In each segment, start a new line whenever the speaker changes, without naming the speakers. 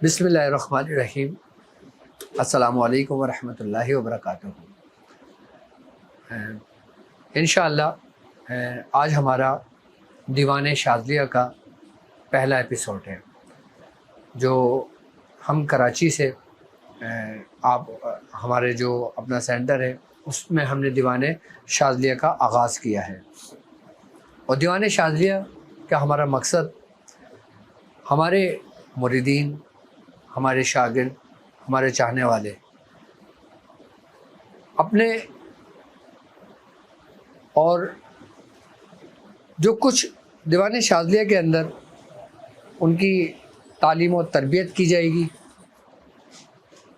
بسم اللہ الرحمن الرحیم۔ السلام علیکم ورحمۃ اللہ وبرکاتہ۔ انشاءاللہ آج ہمارا دیوان شاذلیہ کا پہلا ایپیسوڈ ہے، جو ہم کراچی سے آپ ہمارے جو اپنا سینٹر ہے اس میں ہم نے دیوان شاذلیہ کا آغاز کیا ہے۔ اور دیوان شاذلیہ کا ہمارا مقصد ہمارے مریدین، ہمارے شاگرد، ہمارے چاہنے والے اپنے اور جو کچھ دیوان شاذلیہ کے اندر ان کی تعلیم و تربیت کی جائے گی،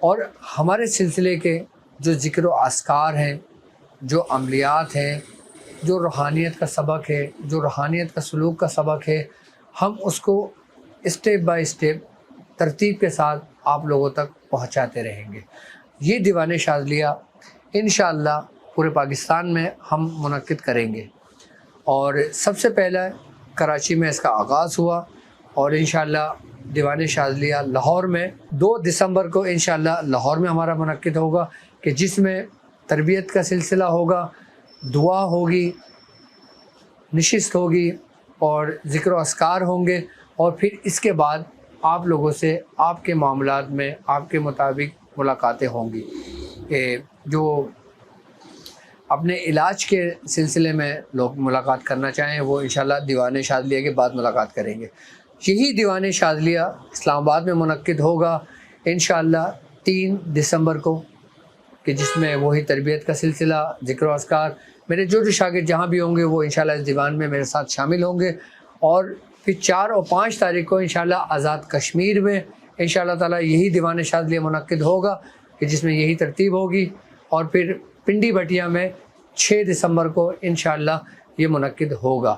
اور ہمارے سلسلے کے جو ذکر و اذکار ہیں، جو عملیات ہیں، جو روحانیت کا سبق ہے، جو روحانیت کا سلوک کا سبق ہے، ہم اس کو اسٹیپ بائی اسٹیپ ترتیب کے ساتھ آپ لوگوں تک پہنچاتے رہیں گے۔ یہ دیوان شاذلیہ انشاءاللہ پورے پاکستان میں ہم منعقد کریں گے، اور سب سے پہلا کراچی میں اس کا آغاز ہوا، اور انشاءاللہ دیوان شاذلیہ لاہور میں 2 دسمبر کو انشاءاللہ لاہور میں ہمارا منعقد ہوگا، کہ جس میں تربیت کا سلسلہ ہوگا، دعا ہوگی، نشست ہوگی اور ذکر و اذکار ہوں گے، اور پھر اس کے بعد آپ لوگوں سے آپ کے معاملات میں آپ کے مطابق ملاقاتیں ہوں گی، کہ جو اپنے علاج کے سلسلے میں لوگ ملاقات کرنا چاہیں وہ انشاءاللہ دیوان شاذلیہ کے بعد ملاقات کریں گے۔ یہی دیوان شاذلیہ اسلام آباد میں منعقد ہوگا انشاءاللہ 3 دسمبر کو، کہ جس میں وہی تربیت کا سلسلہ، ذکر و اذکار، میرے جو شاگرد جہاں بھی ہوں گے وہ انشاءاللہ اس دیوان میں میرے ساتھ شامل ہوں گے، اور پھر 4 اور 5 تاریخ کو انشاءاللہ آزاد کشمیر میں انشاءاللہ تعالیٰ یہی دیوان شاذلیہ منعقد ہوگا، کہ جس میں یہی ترتیب ہوگی، اور پھر پنڈی بٹیا میں 6 دسمبر کو انشاءاللہ یہ منعقد ہوگا،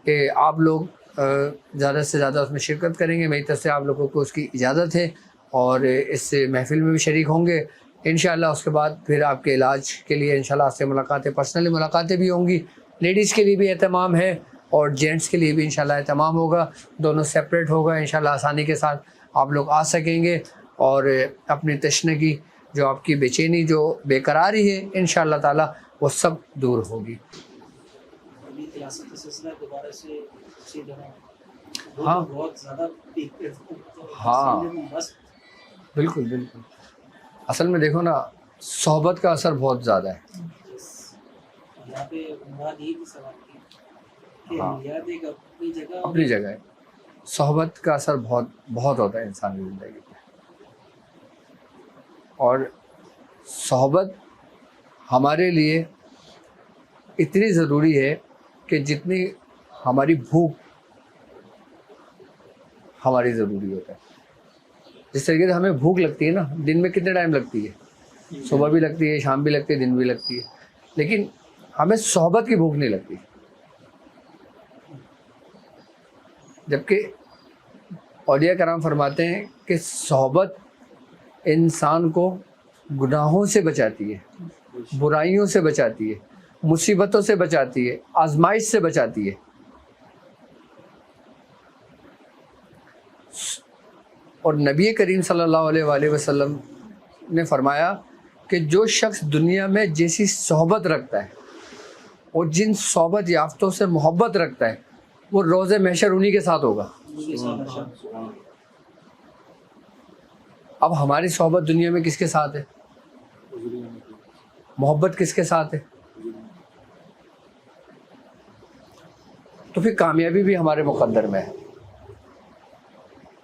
کہ آپ لوگ زیادہ سے زیادہ اس میں شرکت کریں گے۔ میری طرف سے آپ لوگوں کو اس کی اجازت ہے، اور اس محفل میں بھی شریک ہوں گے انشاءاللہ۔ اس کے بعد پھر آپ کے علاج کے لیے انشاءاللہ آپ سے ملاقاتیں، پرسنلی ملاقاتیں بھی ہوں گی، لیڈیز کے لیے بھی اہتمام ہے اور جینٹس کے لیے بھی انشاءاللہ اہتمام ہوگا، دونوں سیپریٹ ہوگا انشاءاللہ، آسانی کے ساتھ آپ لوگ آ سکیں گے، اور اپنی تشنگی، جو آپ کی بے چینی، جو بے قراری ہے انشاءاللہ تعالیٰ وہ سب دور ہوگی۔ ہاں ہاں بالکل بالکل، اصل میں دیکھو نا، صحبت کا اثر بہت زیادہ ہے۔ ہاں اپنی جگہ ہے، صحبت کا اثر بہت بہت ہوتا ہے انسان کی زندگی پہ، اور صحبت ہمارے لیے اتنی ضروری ہے کہ جتنی ہماری بھوک ہماری ضروری ہوتا ہے۔ جس طریقے سے ہمیں بھوک لگتی ہے نا، دن میں کتنے ٹائم لگتی ہے؟ صبح بھی لگتی ہے، شام بھی لگتی ہے، دن بھی لگتی ہے، لیکن ہمیں صحبت کی بھوک نہیں لگتی۔ جبکہ اولیاء کرام فرماتے ہیں کہ صحبت انسان کو گناہوں سے بچاتی ہے، برائیوں سے بچاتی ہے، مصیبتوں سے بچاتی ہے، آزمائش سے بچاتی ہے۔ اور نبی کریم صلی اللہ علیہ وآلہ وسلم نے فرمایا کہ جو شخص دنیا میں جیسی صحبت رکھتا ہے اور جن صحبت یافتوں سے محبت رکھتا ہے، وہ روز محشر انہی کے ساتھ ہوگا۔ اب ہماری صحبت دنیا میں کس کے ساتھ ہے؟ محبت کس کے ساتھ ہے؟ تو پھر کامیابی بھی ہمارے مقدر میں ہے۔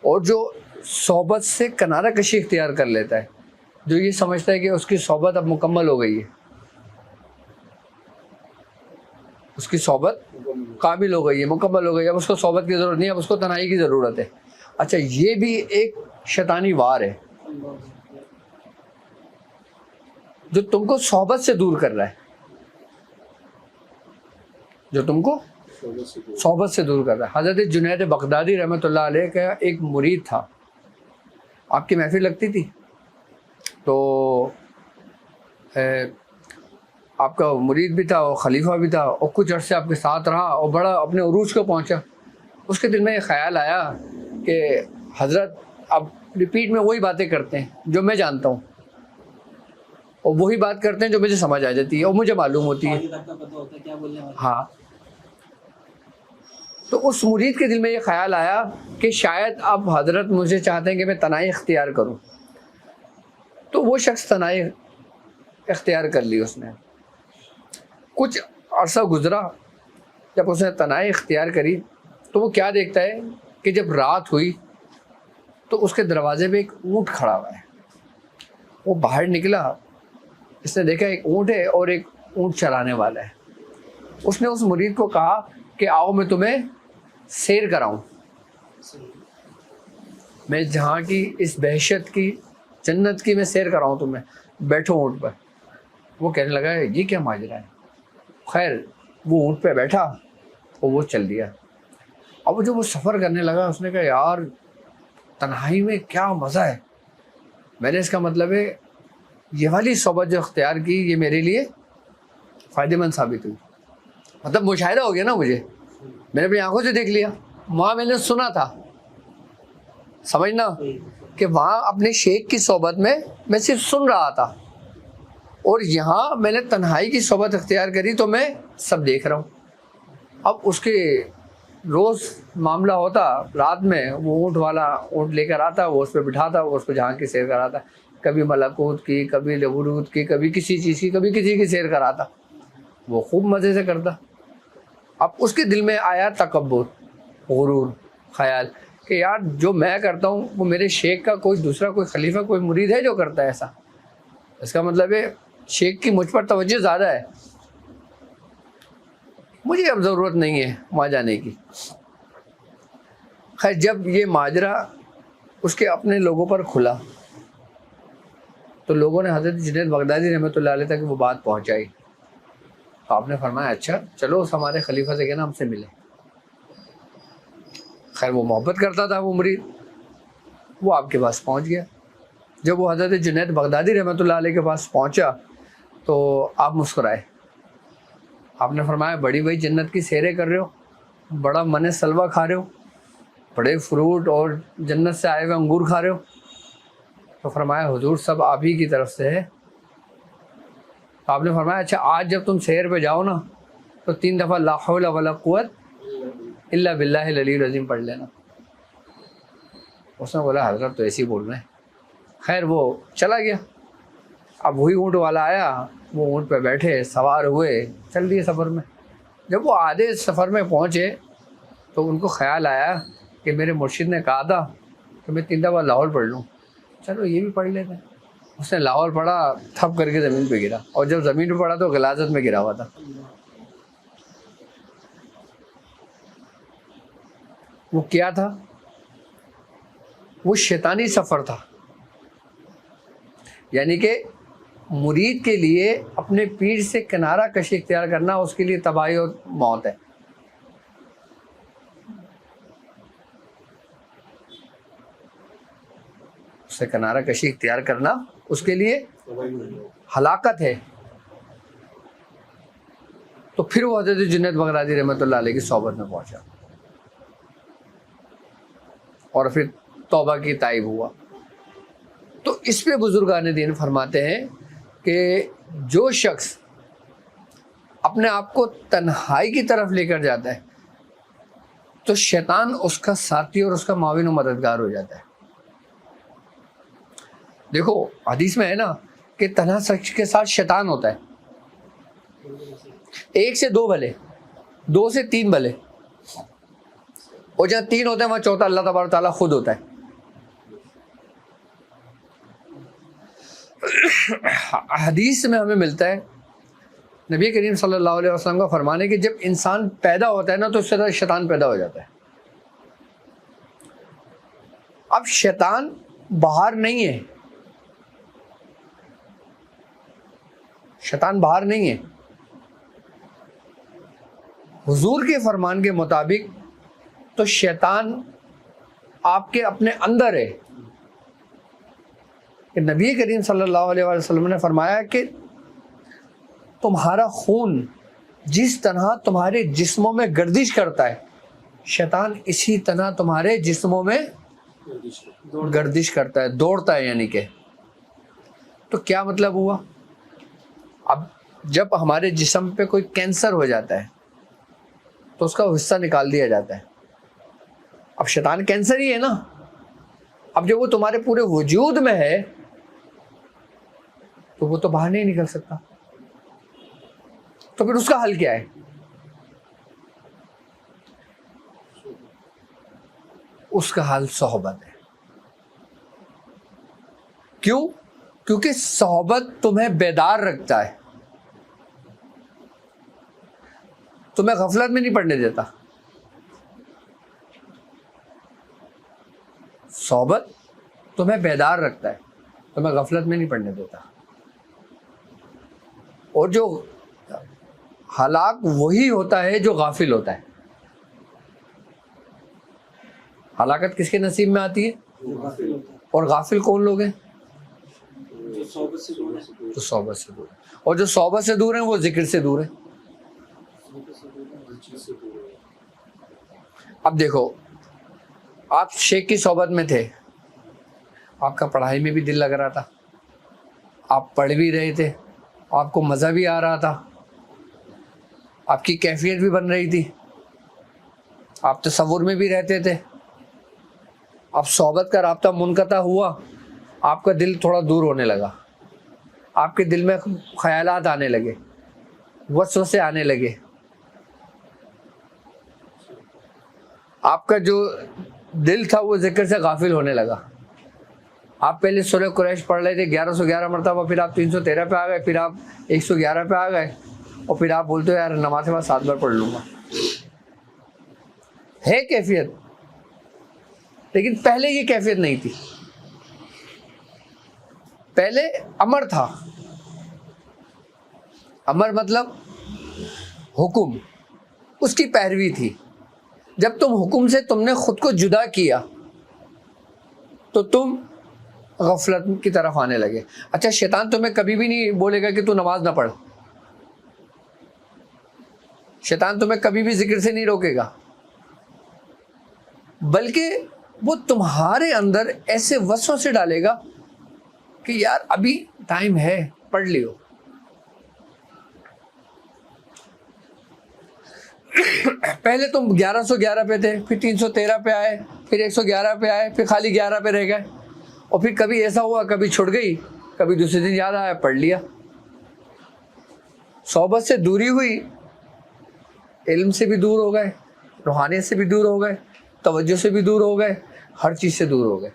اور جو صحبت سے کنارہ کشی اختیار کر لیتا ہے، جو یہ سمجھتا ہے کہ اس کی صحبت اب مکمل ہو گئی ہے، اس کی صحبت کامل ہو گئی ہے، مکمل ہو گئی ہے، اب اس کو صحبت کی ضرورت نہیں، اب اس کو تنہائی کی ضرورت ہے۔ اچھا، یہ بھی ایک شیطانی وار ہے جو تم کو صحبت سے دور کر رہا ہے، جو تم کو صحبت سے دور کر رہا ہے۔ حضرت جنید بغدادی رحمۃ اللہ علیہ کا ایک مرید تھا، آپ کی محفل لگتی تھی تو آپ کا مرید بھی تھا اور خلیفہ بھی تھا، اور کچھ عرصے آپ کے ساتھ رہا اور بڑا اپنے عروج کو پہنچا۔ اس کے دل میں یہ خیال آیا کہ حضرت اب ریپیٹ میں وہی باتیں کرتے ہیں جو میں جانتا ہوں, اور وہی بات کرتے ہیں جو مجھے سمجھ آ جاتی ہے اور مجھے معلوم ہوتی ہے. ہاں, تو اس مرید کے دل میں یہ خیال آیا کہ شاید اب حضرت مجھے چاہتے ہیں کہ میں تنہائی اختیار کروں. تو وہ شخص تنہائی اختیار کر لی اس نے. کچھ عرصہ گزرا, جب اس نے تنہائی اختیار کری تو وہ کیا دیکھتا ہے کہ جب رات ہوئی تو اس کے دروازے پہ ایک اونٹ کھڑا ہوا ہے. وہ باہر نکلا, اس نے دیکھا ایک اونٹ ہے اور ایک اونٹ چرانے والا ہے. اس نے اس مرید کو کہا کہ آؤ میں تمہیں سیر کراؤں, میں جہاں کی اس بہشت کی جنت کی میں سیر کراؤں تمہیں, بیٹھو اونٹ پر. وہ کہنے لگا یہ کیا ماجرا ہے. خیر وہ اونٹ پہ بیٹھا اور وہ چل دیا. اب جب وہ سفر کرنے لگا اس نے کہا یار تنہائی میں کیا مزہ ہے. میں نے اس کا مطلب ہے یہ والی صحبت جو اختیار کی یہ میرے لیے فائدہ مند ثابت ہوئی. مطلب مشاہدہ ہو گیا نا, مجھے میں نے اپنی آنکھوں سے دیکھ لیا. وہاں میں نے سنا تھا, سمجھنا کہ وہاں اپنے شیخ کی صحبت میں صرف سن رہا تھا, اور یہاں میں نے تنہائی کی صحبت اختیار کری تو میں سب دیکھ رہا ہوں. اب اس کے روز معاملہ ہوتا, رات میں وہ اونٹ والا اونٹ لے کر آتا, وہ اس پہ بٹھاتا, وہ اس کو جہاں کی سیر کراتا, کبھی ملکوت کی, کبھی لبروت کی, کبھی کسی چیز کی, کبھی کسی کی سیر کراتا. وہ خوب مزے سے کرتا. اب اس کے دل میں آیا تکبر, غرور, خیال کہ یار جو میں کرتا ہوں وہ میرے شیخ کا کوئی دوسرا کوئی خلیفہ کوئی مرید ہے جو کرتا ہے ایسا. اس کا مطلب ہے شیخ کی مجھ پر توجہ زیادہ ہے, مجھے اب ضرورت نہیں ہے وہاں جانے کی. خیر جب یہ ماجرا اس کے اپنے لوگوں پر کھلا تو لوگوں نے حضرت جنید بغدادی رحمۃ اللہ علیہ تک وہ بات پہنچائی. تو آپ نے فرمایا اچھا چلو اس ہمارے خلیفہ سے کہنا ہم سے ملے. خیر وہ محبت کرتا تھا وہ مرید, وہ آپ کے پاس پہنچ گیا. جب وہ حضرت جنید بغدادی رحمۃ اللہ علیہ کے پاس پہنچا تو آپ مسکرائے. آپ نے فرمایا بڑی بڑی جنت کی سیریں کر رہے ہو, بڑا من سلوہ کھا رہے ہو, بڑے فروٹ اور جنت سے آئے ہوئے انگور کھا رہے ہو. تو فرمایا حضور سب آپ ہی کی طرف سے ہے. تو آپ نے فرمایا اچھا آج جب تم سیر پہ جاؤ نا تو 3 دفعہ لا حول ولا قوت الا باللہ العلی العظیم پڑھ لینا. اس نے بولا حضرت تو ایسے ہی بول رہے ہیں. خیر وہ چلا گیا. اب وہی اونٹ والا آیا, وہ اونٹ پہ بیٹھے, سوار ہوئے, چل دیے سفر میں. جب وہ آدھے سفر میں پہنچے تو ان کو خیال آیا کہ میرے مرشد نے کہا تھا کہ میں 3 دفعہ لاہور پڑھ لوں, چلو یہ بھی پڑھ لیتے ہیں. اس نے لاہور پڑھا, تھپ کر کے زمین پہ گرا, اور جب زمین پہ پڑا تو غلاظت میں گرا ہوا تھا. وہ کیا تھا؟ وہ شیطانی سفر تھا. یعنی کہ مرید کے لیے اپنے پیر سے کنارہ کشی اختیار کرنا اس کے لیے تباہی اور موت ہے. اس سے کنارہ کشی اختیار کرنا اس کے لیے ہلاکت ہے. تو پھر وہ حضرت جنید بغدادی رحمۃ اللہ علیہ کی صحبت میں پہنچا اور پھر توبہ کی تائب ہوا. تو اس پہ بزرگان دین فرماتے ہیں کہ جو شخص اپنے آپ کو تنہائی کی طرف لے کر جاتا ہے تو شیطان اس کا ساتھی اور اس کا معاون و مددگار ہو جاتا ہے. دیکھو حدیث میں ہے نا کہ تنہا شخص کے ساتھ شیطان ہوتا ہے, 1 سے 2 بھلے, 2 سے 3 بھلے, اور جہاں 3 ہوتے ہیں وہاں چوتھا اللہ تبارک تعالیٰ خود ہوتا ہے. حدیث میں ہمیں ملتا ہے نبی کریم صلی اللہ علیہ وسلم کا فرمان ہے کہ جب انسان پیدا ہوتا ہے نا تو اس سے زیادہ شیطان پیدا ہو جاتا ہے. اب شیطان باہر نہیں ہے, شیطان باہر نہیں ہے. حضور کے فرمان کے مطابق تو شیطان آپ کے اپنے اندر ہے. کہ نبی کریم صلی اللہ علیہ وسلم نے فرمایا کہ تمہارا خون جس طرح تمہارے جسموں میں گردش کرتا ہے شیطان اسی طرح تمہارے جسموں میں گردش کرتا ہے, دوڑتا ہے یعنی کہ. تو کیا مطلب ہوا؟ اب جب ہمارے جسم پہ کوئی کینسر ہو جاتا ہے تو اس کا حصہ نکال دیا جاتا ہے. اب شیطان کینسر ہی ہے نا. اب جب وہ تمہارے پورے وجود میں ہے تو وہ تو باہر نہیں نکل سکتا. تو پھر اس کا حل کیا ہے؟ اس کا حل صحبت ہے. کیوں؟ کیونکہ صحبت تمہیں بیدار رکھتا ہے, تمہیں غفلت میں نہیں پڑنے دیتا. صحبت تمہیں بیدار رکھتا ہے, تمہیں غفلت میں نہیں پڑنے دیتا. اور جو ہلاک وہی ہوتا ہے جو غافل ہوتا ہے. ہلاکت کس کے نصیب میں آتی ہے؟ اور غافل کون لوگ ہیں؟ جو صحبت سے دور ہیں. اور جو صحبت سے دور ہیں وہ ذکر سے دور ہیں. اب دیکھو, آپ شیخ کی صحبت میں تھے, آپ کا پڑھائی میں بھی دل لگ رہا تھا, آپ پڑھ بھی رہے تھے, آپ کو مزہ بھی آ رہا تھا, آپ کی کیفیت بھی بن رہی تھی, آپ تصور میں بھی رہتے تھے. اب صحبت کا رابطہ منقطع ہوا, آپ کا دل تھوڑا دور ہونے لگا, آپ کے دل میں خیالات آنے لگے, وسوسے آنے لگے. آپ کا جو دل تھا وہ ذکر سے غافل ہونے لگا. آپ پہلے سورہ قریش پڑھ رہے تھے 1111 مرتبہ, پھر آپ 313 پہ آ گئے, پھر آپ 111 پہ آ گئے, اور پھر آپ بولتے ہو یار نماز کے بعد 7 بار پڑھ لوں گا. ہے کیفیت, لیکن پہلے یہ کیفیت نہیں تھی. پہلے امر تھا. امر مطلب حکم, اس کی پیروی تھی. جب تم حکم سے تم نے خود کو جدا کیا تو تم غفلت کی طرف آنے لگے. اچھا, شیطان تمہیں کبھی بھی نہیں بولے گا کہ تو نماز نہ پڑھ, شیطان تمہیں کبھی بھی ذکر سے نہیں روکے گا, بلکہ وہ تمہارے اندر ایسے وسوسے ڈالے گا کہ یار ابھی ٹائم ہے, پڑھ لیو. پہلے تم 1111 پہ تھے, پھر 313 پہ آئے, پھر 111 پہ آئے, پھر خالی 11 پہ رہ گئے, اور پھر کبھی ایسا ہوا کبھی چھوٹ گئی, کبھی دوسرے دن یاد آیا پڑھ لیا. صحبت سے دوری ہوئی, علم سے بھی دور ہو گئے, روحانیت سے بھی دور ہو گئے, توجہ سے بھی دور ہو گئے, ہر چیز سے دور ہو گئے.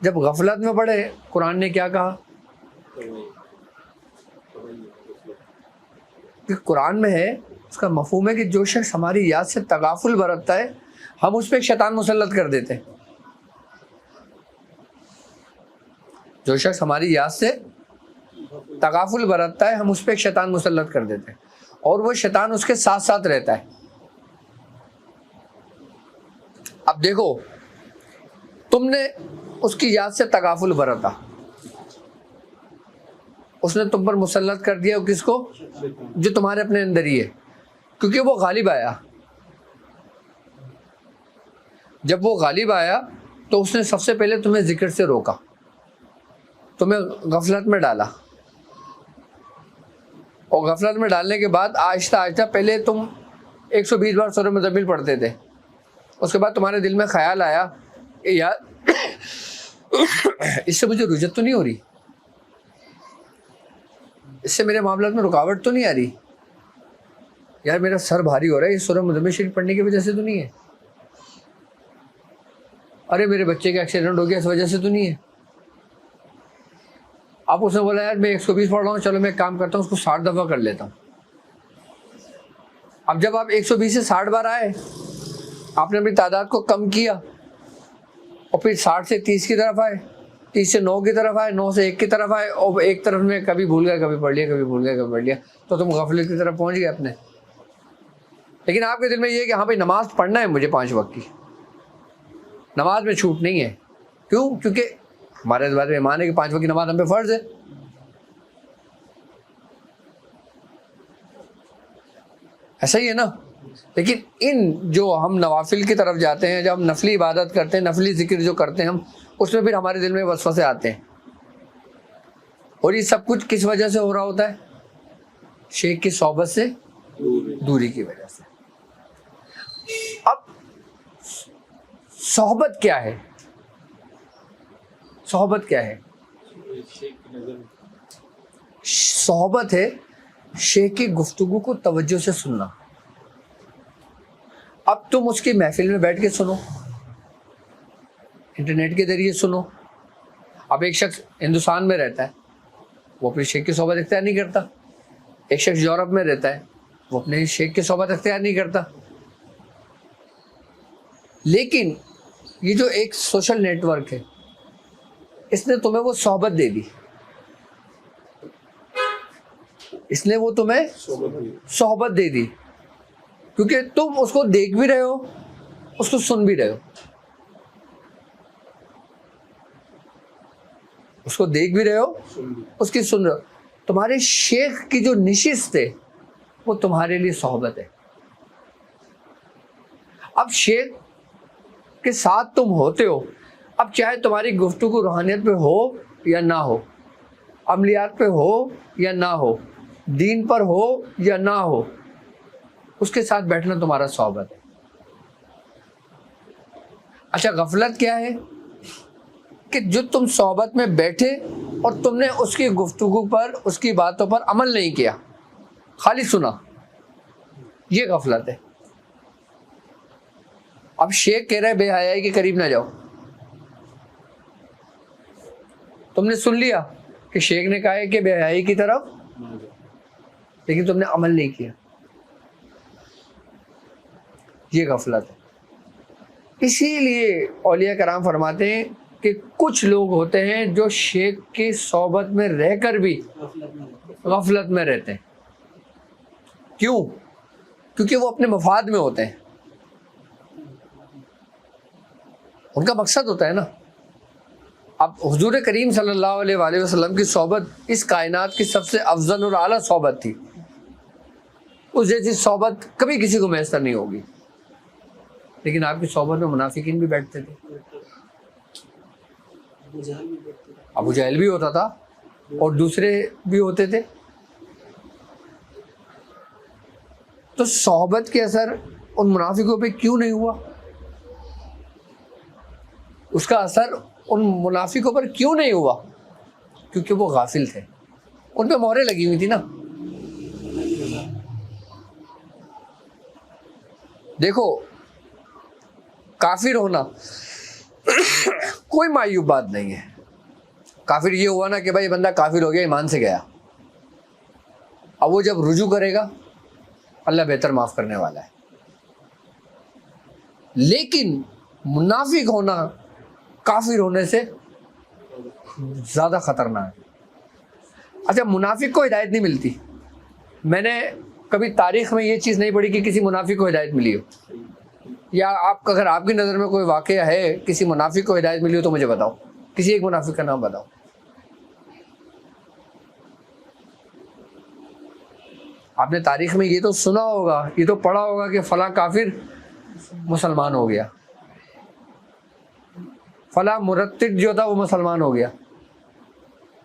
جب غفلت میں پڑے, قرآن نے کیا کہا؟ کہ قرآن میں ہے, اس کا مفہوم ہے کہ جو شخص ہماری یاد سے تغافل برتتا ہے ہم اس پہ ایک شیطان مسلط کر دیتے ہیں. جو شخص ہماری یاد سے تغافل برتتا ہے ہم اس پہ ایک شیطان مسلط کر دیتے ہیں, اور وہ شیطان اس کے ساتھ ساتھ رہتا ہے. اب دیکھو, تم نے اس کی یاد سے تغافل برتا, اس نے تم پر مسلط کر دیا کس کو؟ جو تمہارے اپنے اندر ہی ہے, کیونکہ وہ غالب آیا. جب وہ غالب آیا تو اس نے سب سے پہلے تمہیں ذکر سے روکا, تمہیں غفلت میں ڈالا, اور غفلت میں ڈالنے کے بعد آہستہ آہستہ پہلے تم 120 بار سورہ مزمل پڑھتے تھے, اس کے بعد تمہارے دل میں خیال آیا کہ یار اس سے مجھے رجت تو نہیں ہو رہی, اس سے میرے معاملات میں رکاوٹ تو نہیں آ رہی, یار میرا سر بھاری ہو رہا ہے یہ سورہ مزمل شریف پڑھنے کی وجہ سے تو نہیں ہے, ارے میرے بچے کا ایکسیڈنٹ ہو گیا اس وجہ سے تو نہیں ہے. آپ اس نے بولا یار میں 120 پڑھ رہا ہوں, چلو میں ایک کام کرتا ہوں اس کو 60 دفعہ کر لیتا ہوں. اب جب آپ 120 سے 60 بار آئے, آپ نے اپنی تعداد کو کم کیا, اور پھر 60 سے 30 کی طرف آئے, 30 سے 9 کی طرف آئے, 9 سے 1 کی طرف آئے, اور ایک طرف میں کبھی بھول گیا کبھی پڑھ لیا, کبھی بھول گیا کبھی پڑھ لیا, تو تم غفلت کی طرف پہنچ گئے اپنے. لیکن آپ کے دل میں یہ ہے کہ ہاں بھائی نماز پڑھنا ہے مجھے 5 وقت کی, نماز میں چھوٹ نہیں ہے. کیوں؟ کیونکہ ہمارے بارے میں ایمان ہے کہ 5 وقت کی نماز ہم پہ فرض ہے. ایسا ہی ہے نا, لیکن ان جو ہم نوافل کی طرف جاتے ہیں، جب ہم نفلی عبادت کرتے ہیں، نفلی ذکر جو کرتے ہیں ہم، اس میں پھر ہمارے دل میں وسوسے آتے ہیں، اور یہ سب کچھ کس وجہ سے ہو رہا ہوتا ہے؟ شیخ کی صحبت سے دوری کی وجہ سے۔ اب صحبت کیا ہے؟ صحبت کیا ہے؟ صحبت ہے شیخ کی گفتگو کو توجہ سے سننا۔ اب تم اس کی محفل میں بیٹھ کے سنو، انٹرنیٹ کے ذریعے سنو۔ اب ایک شخص ہندوستان میں رہتا ہے، وہ اپنے شیخ کی صحبت اختیار نہیں کرتا، ایک شخص یورپ میں رہتا ہے، وہ اپنے شیخ کی صحبت اختیار نہیں کرتا۔ لیکن یہ جو ایک سوشل نیٹ ورک ہے، اس نے تمہیں وہ صحبت دے دی، اس نے وہ تمہیں صحبت دے دی، کیونکہ تم اس کو دیکھ بھی رہے ہو، اس کو سن بھی رہے ہو، اس کو دیکھ بھی رہے ہو، اس کی سن رہے ہو۔ تمہارے شیخ کی جو نشست ہے وہ تمہارے لیے صحبت ہے۔ اب شیخ کے ساتھ تم ہوتے ہو، اب چاہے تمہاری گفتگو روحانیت پہ ہو یا نہ ہو، عملیات پہ ہو یا نہ ہو، دین پر ہو یا نہ ہو، اس کے ساتھ بیٹھنا تمہارا صحبت ہے۔ اچھا، غفلت کیا ہے؟ کہ جو تم صحبت میں بیٹھے اور تم نے اس کی گفتگو پر، اس کی باتوں پر عمل نہیں کیا، خالی سنا، یہ غفلت ہے۔ اب شیخ کہہ رہے بے حیائی کے قریب نہ جاؤ، تم نے سن لیا کہ شیخ نے کہا ہے کہ بے حیائی کی طرف، لیکن تم نے عمل نہیں کیا، یہ غفلت ہے۔ اسی لیے اولیاء کرام فرماتے ہیں کہ کچھ لوگ ہوتے ہیں جو شیخ کی صحبت میں رہ کر بھی غفلت میں رہتے ہیں۔ کیوں؟ کیونکہ وہ اپنے مفاد میں ہوتے ہیں، ان کا مقصد ہوتا ہے نا۔ اب حضور کریم صلی اللہ علیہ وآلہ وسلم کی صحبت اس کائنات کی سب سے افضل اور اعلیٰ صحبت تھی، اس جیسی صحبت کبھی کسی کو میسر نہیں ہوگی۔ لیکن آپ کی صحبت میں منافقین بھی بیٹھتے تھے، ابو جہل بھی ہوتا تھا اور دوسرے بھی ہوتے تھے۔ تو صحبت کے اثر ان منافقوں پہ کیوں نہیں ہوا؟ اس کا اثر ان منافقوں پر کیوں نہیں ہوا؟ کیونکہ وہ غافل تھے، ان پہ مہریں لگی ہوئی تھی نا۔ دیکھو، کافر ہونا کوئی معیوب بات نہیں ہے۔ کافر یہ ہوا نا کہ بھائی بندہ کافر ہو گیا، ایمان سے گیا، اب وہ جب رجوع کرے گا اللہ بہتر معاف کرنے والا ہے۔ لیکن منافق ہونا کافر ہونے سے زیادہ خطرناک ہے۔ اچھا، منافق کو ہدایت نہیں ملتی، میں نے کبھی تاریخ میں یہ چیز نہیں پڑھی کہ کسی منافق کو ہدایت ملی ہو، یا آپ اگر آپ کی نظر میں کوئی واقعہ ہے کسی منافق کو ہدایت ملی ہو تو مجھے بتاؤ، کسی ایک منافق کا نام بتاؤ۔ آپ نے تاریخ میں یہ تو سنا ہوگا، یہ تو پڑھا ہوگا کہ فلاں کافر مسلمان ہو گیا، فلاں مرتد جو تھا وہ مسلمان ہو گیا،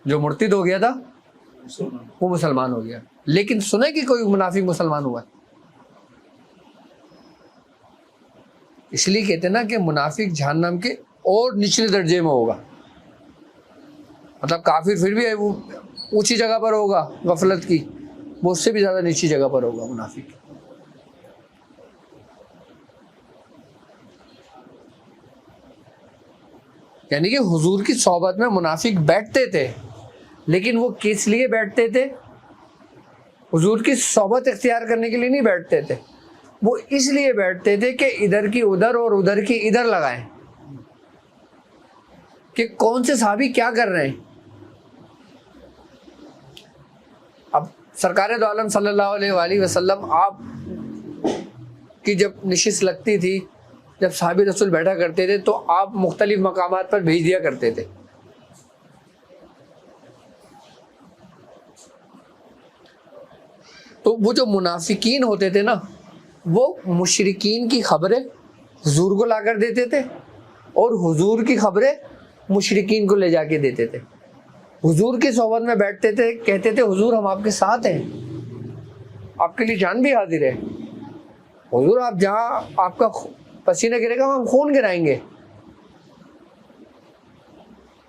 جو مرتد ہو گیا تھا وہ مسلمان ہو گیا۔ لیکن سنے کہ کوئی منافق مسلمان ہوا؟ اس لیے کہتے ہیں نا کہ منافق جہنم کے اور نچلے درجے میں ہوگا، مطلب کافر پھر بھی وہ اونچی جگہ پر ہوگا غفلت کی، وہ اس سے بھی زیادہ نیچی جگہ پر ہوگا منافق۔ یعنی کہ حضور کی صحبت میں منافق بیٹھتے تھے، لیکن وہ کس لیے بیٹھتے تھے؟ حضور کی صحبت اختیار کرنے کے لیے نہیں بیٹھتے تھے، وہ اس لیے بیٹھتے تھے کہ ادھر کی ادھر اور ادھر کی ادھر لگائیں کہ کون سے صحابی کیا کر رہے ہیں۔ اب سرکار دو عالم صلی اللہ علیہ وآلہ وسلم آپ کی جب نشست لگتی تھی، جب صحابی رسول بیٹھا کرتے تھے تو آپ مختلف مقامات پر بھیج دیا کرتے تھے۔ تو وہ جو منافقین ہوتے تھے نا، وہ مشرکین کی خبریں حضور کو لا کر دیتے تھے اور حضور کی خبریں مشرکین کو لے جا کے دیتے تھے. حضور کی صحبت میں بیٹھتے تھے, کہتے تھے حضور ہم آپ کے ساتھ ہیں, آپ کے لیے جان بھی حاضر ہے, حضور آپ جہاں آپ کا پسینہ گرے گا ہم خون گرائیں گے.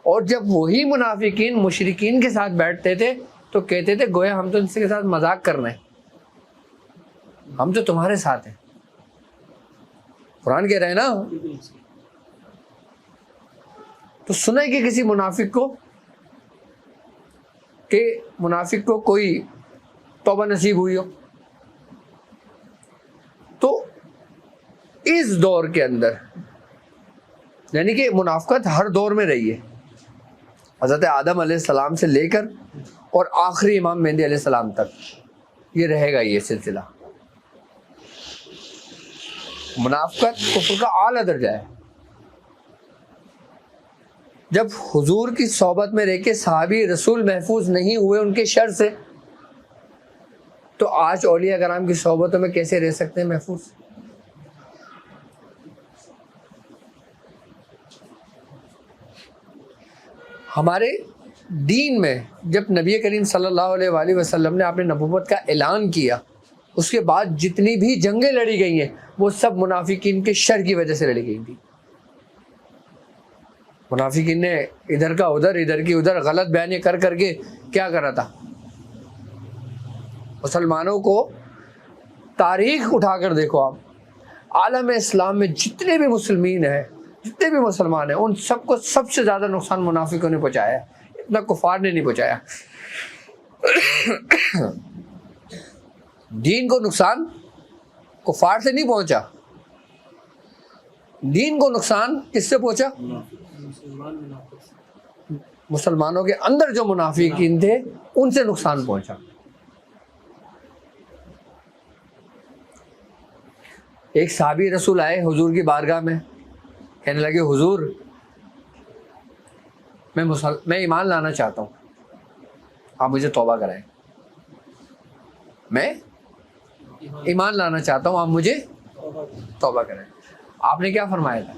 اور جب وہی منافقین مشرکین کے ساتھ بیٹھتے تھے تو کہتے تھے گویا ہم تو ان کے ساتھ مذاق کر رہے ہیں, ہم تو تمہارے ساتھ ہیں. قرآن کہہ رہے ہیں نا. تو سنا کہ کسی منافق کو کوئی توبہ نصیب ہوئی ہو. تو اس دور کے اندر یعنی کہ منافقت ہر دور میں رہی ہے, حضرت آدم علیہ السلام سے لے کر اور آخری امام مہدی علیہ السلام تک یہ رہے گا یہ سلسلہ. منافقت کفر کا اعلیٰ درجہ ہے. جب حضور کی صحبت میں رہ کے صحابی رسول محفوظ نہیں ہوئے ان کے شر سے, تو آج اولیاء کرام کی صحبتوں میں کیسے رہ سکتے ہیں محفوظ؟ ہمارے دین میں جب نبی کریم صلی اللہ علیہ وآلہ وسلم نے اپنے نبوت کا اعلان کیا, اس کے بعد جتنی بھی جنگیں لڑی گئی ہیں وہ سب منافقین کے شر کی وجہ سے لڑی گئی تھی. منافقین نے ادھر کا ادھر ادھر کی ادھر غلط بیانیں کر کر کے کیا کرا تھا, مسلمانوں کو تاریخ اٹھا کر دیکھو آپ, عالم اسلام میں جتنے بھی مسلمین ہیں, جتنے بھی مسلمان ہیں, ان سب کو سب سے زیادہ نقصان منافقوں نے پہنچایا ہے, اتنا کفار نے نہیں پہنچایا. دین کو نقصان کفار سے نہیں پہنچا, دین کو نقصان کس سے پہنچا؟ مسلمانوں کے اندر جو منافقین تھے ان سے نقصان پہنچا. ایک صحابی رسول آئے حضور کی بارگاہ میں, کہنے لگے حضور میں ایمان لانا چاہتا ہوں, آپ مجھے توبہ کرائیں. میں ایمان لانا چاہتا ہوں, آپ مجھے توبہ کرائیں. آپ نے کیا فرمایا تھا؟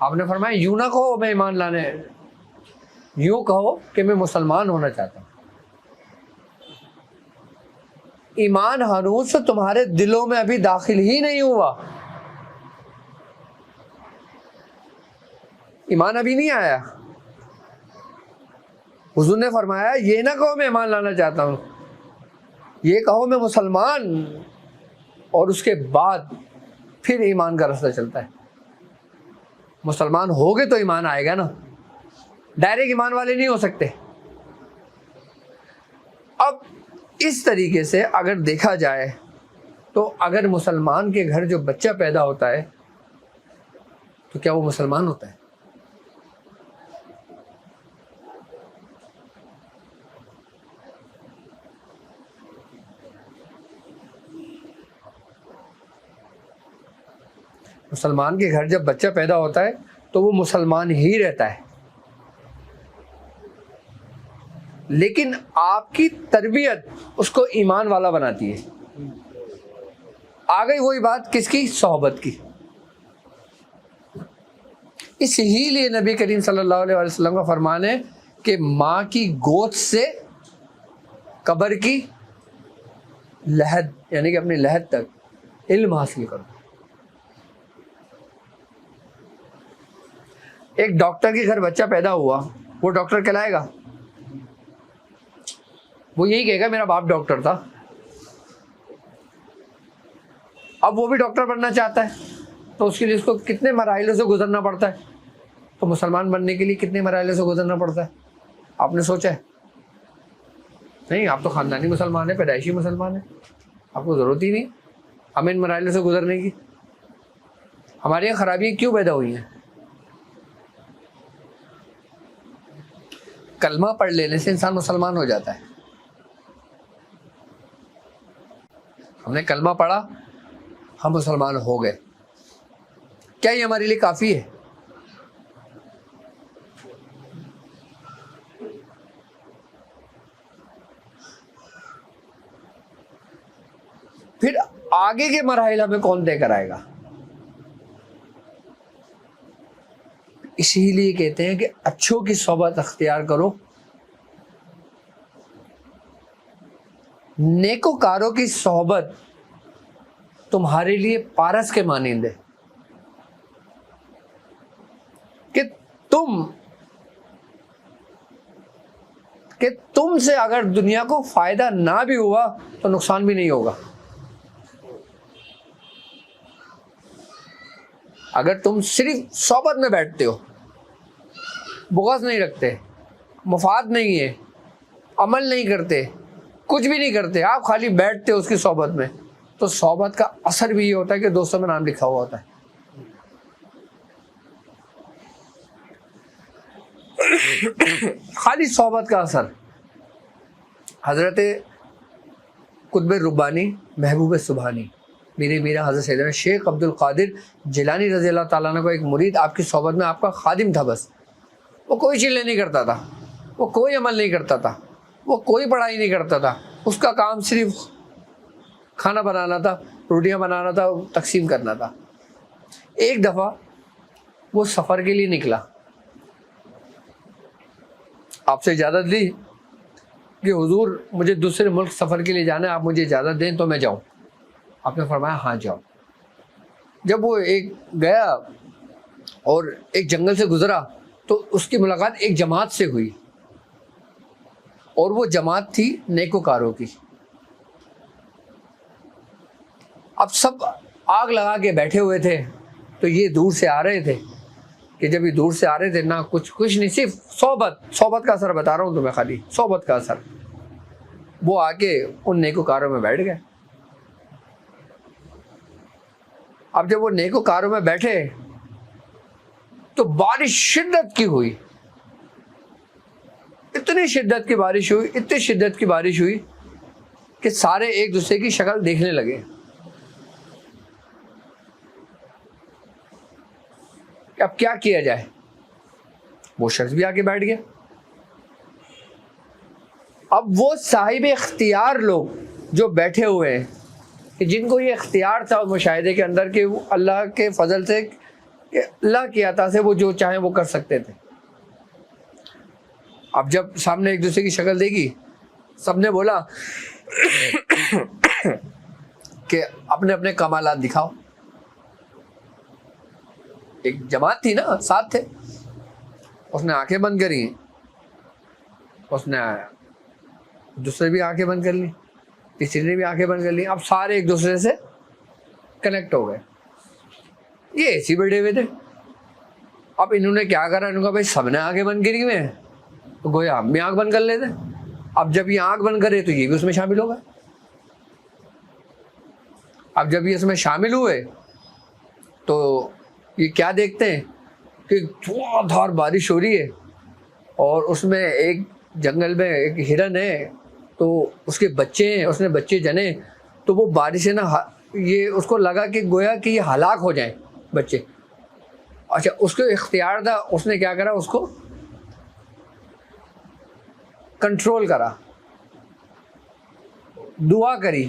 آپ نے فرمایا یوں نہ کہو میں ایمان لانے, یوں کہو کہ میں مسلمان ہونا چاہتا ہوں. ایمان ہنوز سے تمہارے دلوں میں ابھی داخل ہی نہیں ہوا, ایمان ابھی نہیں آیا. حضور نے فرمایا یہ نہ کہو میں ایمان لانا چاہتا ہوں, یہ کہو میں مسلمان, اور اس کے بعد پھر ایمان کا راستہ چلتا ہے. مسلمان ہوگے تو ایمان آئے گا نا, ڈائریکٹ ایمان والے نہیں ہو سکتے. اب اس طریقے سے اگر دیکھا جائے تو اگر مسلمان کے گھر جو بچہ پیدا ہوتا ہے تو کیا وہ مسلمان ہوتا ہے؟ مسلمان کے گھر جب بچہ پیدا ہوتا ہے تو وہ مسلمان ہی رہتا ہے, لیکن آپ کی تربیت اس کو ایمان والا بناتی ہے. آ گئی وہی بات کس کی؟ صحبت کی. اس ہی لیے نبی کریم صلی اللہ علیہ وسلم کا فرمان ہے کہ ماں کی گود سے قبر کی لحد یعنی کہ اپنی لحد تک علم حاصل کرو. ایک ڈاکٹر کے گھر بچہ پیدا ہوا, وہ ڈاکٹر کہلائے گا؟ وہ یہی کہے گا میرا باپ ڈاکٹر تھا. اب وہ بھی ڈاکٹر بننا چاہتا ہے تو اس کے لیے اس کو کتنے مراحلوں سے گزرنا پڑتا ہے, تو مسلمان بننے کے لیے کتنے مراحلوں سے گزرنا پڑتا ہے آپ نے سوچا ہے؟ نہیں, آپ تو خاندانی مسلمان ہیں, پیدائشی مسلمان ہیں, آپ کو ضرورت ہی نہیں ہمیں ان مراحلوں سے گزرنے کی. ہمارے یہاں خرابیاں کیوں پیدا ہوئی ہیں؟ کلمہ پڑھ لینے سے انسان مسلمان ہو جاتا ہے. ہم نے کلمہ پڑھا, ہم مسلمان ہو گئے. کیا یہ ہمارے لیے کافی ہے؟ پھر آگے کے مراحل ہمیں کون طے کرائے گا؟ اسی لیے کہتے ہیں کہ اچھوں کی صحبت اختیار کرو، نیکوکاروں کی صحبت تمہارے لیے پارس کے مانند ہے کہ تم سے اگر دنیا کو فائدہ نہ بھی ہوا تو نقصان بھی نہیں ہوگا۔ اگر تم صرف صحبت میں بیٹھتے ہو، بغض نہیں رکھتے، مفاد نہیں ہے، عمل نہیں کرتے، کچھ بھی نہیں کرتے، آپ خالی بیٹھتے ہو اس کی صحبت میں، تو صحبت کا اثر بھی یہ ہوتا ہے کہ دوستوں میں نام لکھا ہوا ہوتا ہے۔ خالی صحبت کا اثر۔ حضرت قطب ربانی محبوب سبحانی میرا حضرت سیدنا شیخ عبد القادر جیلانی رضی اللہ تعالیٰ عنہ کو ایک مرید آپ کی صحبت میں آپ کا خادم تھا، بس وہ کوئی چیز نہیں کرتا تھا، وہ کوئی عمل نہیں کرتا تھا، وہ کوئی پڑھائی نہیں کرتا تھا، اس کا کام صرف کھانا بنانا تھا، روٹیاں بنانا تھا، تقسیم کرنا تھا۔ ایک دفعہ وہ سفر کے لیے نکلا، آپ سے اجازت لی کہ حضور مجھے دوسرے ملک سفر کے لیے جانا ہے، آپ مجھے اجازت دیں تو میں جاؤں۔ آپ نے فرمایا ہاں جاؤ۔ جب وہ ایک گیا اور ایک جنگل سے گزرا تو اس کی ملاقات ایک جماعت سے ہوئی، اور وہ جماعت تھی نیکوکاروں کی۔ اب سب آگ لگا کے بیٹھے ہوئے تھے، تو یہ دور سے آ رہے تھے کہ جب یہ دور سے آ رہے تھے نہ کچھ نہیں، صرف صحبت کا اثر بتا رہا ہوں تمہیں، خالی صحبت کا اثر۔ وہ آ کے ان نیکوکاروں میں بیٹھ گئے۔ اب جب وہ نیکوکاروں میں بیٹھے تو بارش شدت کی ہوئی، اتنی شدت کی بارش ہوئی، اتنی شدت کی بارش ہوئی کہ سارے ایک دوسرے کی شکل دیکھنے لگے کہ اب کیا کیا جائے۔ وہ شخص بھی آ کے بیٹھ گیا۔ اب وہ صاحب اختیار لوگ جو بیٹھے ہوئے ہیں، کہ جن کو یہ اختیار تھا مشاہدے کے اندر کہ وہ اللہ کے فضل سے، کہ اللہ کی عطا سے وہ جو چاہیں وہ کر سکتے تھے، اب جب سامنے ایک دوسرے کی شکل دیکھی، سب نے بولا کہ اپنے اپنے کمالات دکھاؤ۔ ایک جماعت تھی نا، ساتھ تھے، اس نے آنکھیں بند کری، اس نے دوسرے بھی آنکھیں بند کر لی، تیسرے نے بھی آنکھیں بند کر لی۔ اب سارے ایک دوسرے سے کنیکٹ ہو گئے۔ یہ ایسے بیٹھے ہوئے تھے۔ اب انہوں نے کیا کرا، انہوں نے کہا بھائی سب نے آنکھیں بند کری ہوئے ہیں تو گویا ہم بھی آنکھ بند کر لیتے۔ اب جب یہ آنکھ بند کرے تو یہ بھی اس میں شامل ہو گئے۔ اب جب یہ اس میں شامل ہوئے تو یہ کیا دیکھتے ہیں کہ دھواں دھار بارش ہو رہی ہے، اور اس میں ایک جنگل میں ایک ہرن ہے، تو اس کے بچے ہیں، اس نے بچے جنے، تو وہ بارش ہے نا، یہ اس کو لگا کہ گویا کہ یہ ہلاک ہو جائیں بچے۔ اچھا، اس کو اختیار تھا، اس نے کیا کرا، اس کو کنٹرول کرا، دعا کری